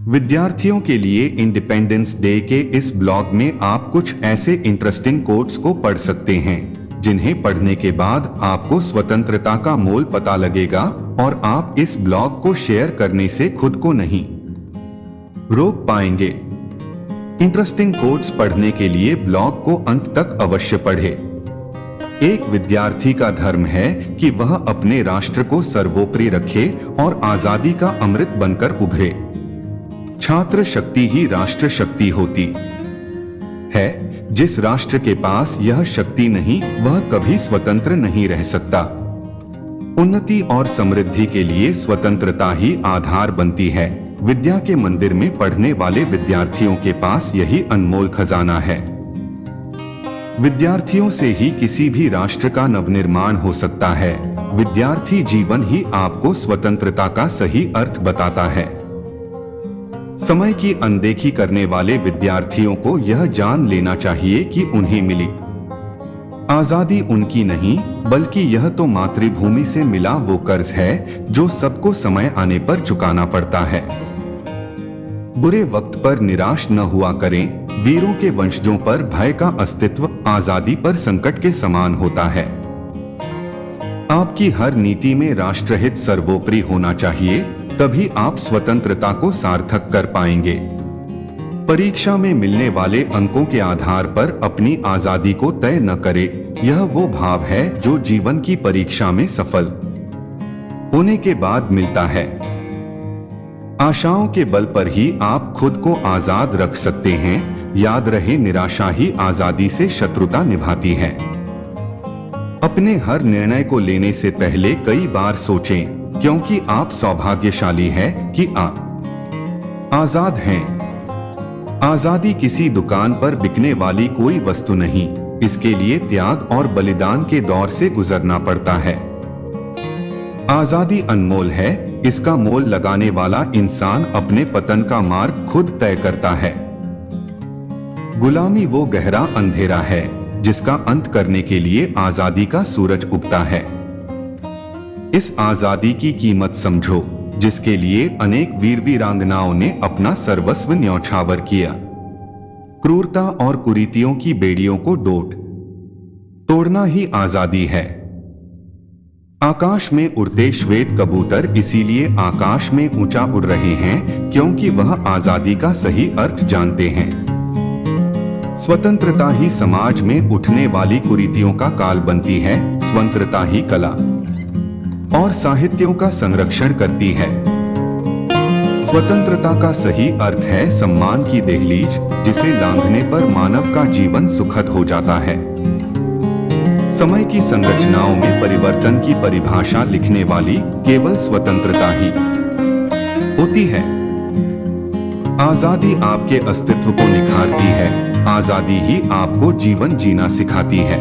विद्यार्थियों के लिए इंडिपेंडेंस डे के इस ब्लॉग में आप कुछ ऐसे इंटरेस्टिंग कोट्स को पढ़ सकते हैं जिन्हें पढ़ने के बाद आपको स्वतंत्रता का मोल पता लगेगा और आप इस ब्लॉग को शेयर करने से खुद को नहीं रोक पाएंगे। इंटरेस्टिंग कोट्स पढ़ने के लिए ब्लॉग को अंत तक अवश्य पढ़ें। एक विद्यार्थी का धर्म है कि वह अपने राष्ट्र को सर्वोपरि रखे और आजादी का अमृत बनकर उभरे। छात्र शक्ति ही राष्ट्र शक्ति होती है। जिस राष्ट्र के पास यह शक्ति नहीं, वह कभी स्वतंत्र नहीं रह सकता। उन्नति और समृद्धि के लिए स्वतंत्रता ही आधार बनती है। विद्या के मंदिर में पढ़ने वाले विद्यार्थियों के पास यही अनमोल खजाना है। विद्यार्थियों से ही किसी भी राष्ट्र का नवनिर्माण हो सकता है। विद्यार्थी जीवन ही आपको स्वतंत्रता का सही अर्थ बताता है। समय की अनदेखी करने वाले विद्यार्थियों को यह जान लेना चाहिए कि उन्हें मिली आजादी उनकी नहीं, बल्कि यह तो मातृभूमि से मिला वो कर्ज है जो सबको समय आने पर चुकाना पड़ता है। बुरे वक्त पर निराश न हुआ करें। वीरों के वंशजों पर भय का अस्तित्व आजादी पर संकट के समान होता है। आपकी हर नीति में राष्ट्रहित सर्वोपरि होना चाहिए, तभी आप स्वतंत्रता को सार्थक कर पाएंगे। परीक्षा में मिलने वाले अंकों के आधार पर अपनी आजादी को तय न करें। यह वो भाव है जो जीवन की परीक्षा में सफल होने के बाद मिलता है। आशाओं के बल पर ही आप खुद को आजाद रख सकते हैं। याद रहे, निराशा ही आजादी से शत्रुता निभाती है। अपने हर निर्णय को लेने से पहले कई बार सोचें, क्योंकि आप सौभाग्यशाली हैं कि आप आजाद हैं। आजादी किसी दुकान पर बिकने वाली कोई वस्तु नहीं, इसके लिए त्याग और बलिदान के दौर से गुजरना पड़ता है। आजादी अनमोल है, इसका मोल लगाने वाला इंसान अपने पतन का मार्ग खुद तय करता है। गुलामी वो गहरा अंधेरा है जिसका अंत करने के लिए आजादी का सूरज उगता है। इस आजादी की कीमत समझो, जिसके लिए अनेक वीर वीरांगनाओं ने अपना सर्वस्व न्यौछावर किया। क्रूरता और कुरीतियों की बेड़ियों को तोड़ना ही आजादी है। आकाश में उड़ते श्वेत कबूतर इसीलिए आकाश में ऊंचा उड़ रहे हैं क्योंकि वह आजादी का सही अर्थ जानते हैं। स्वतंत्रता ही समाज में उठने वाली कुरीतियों का काल बनती है। स्वतंत्रता ही कला और साहित्यों का संरक्षण करती है। स्वतंत्रता का सही अर्थ है सम्मान की दहलीज, जिसे लांघने पर मानव का जीवन सुखद हो जाता है। समय की संरचनाओं में परिवर्तन की परिभाषा लिखने वाली केवल स्वतंत्रता ही होती है। आजादी आपके अस्तित्व को निखारती है। आजादी ही आपको जीवन जीना सिखाती है।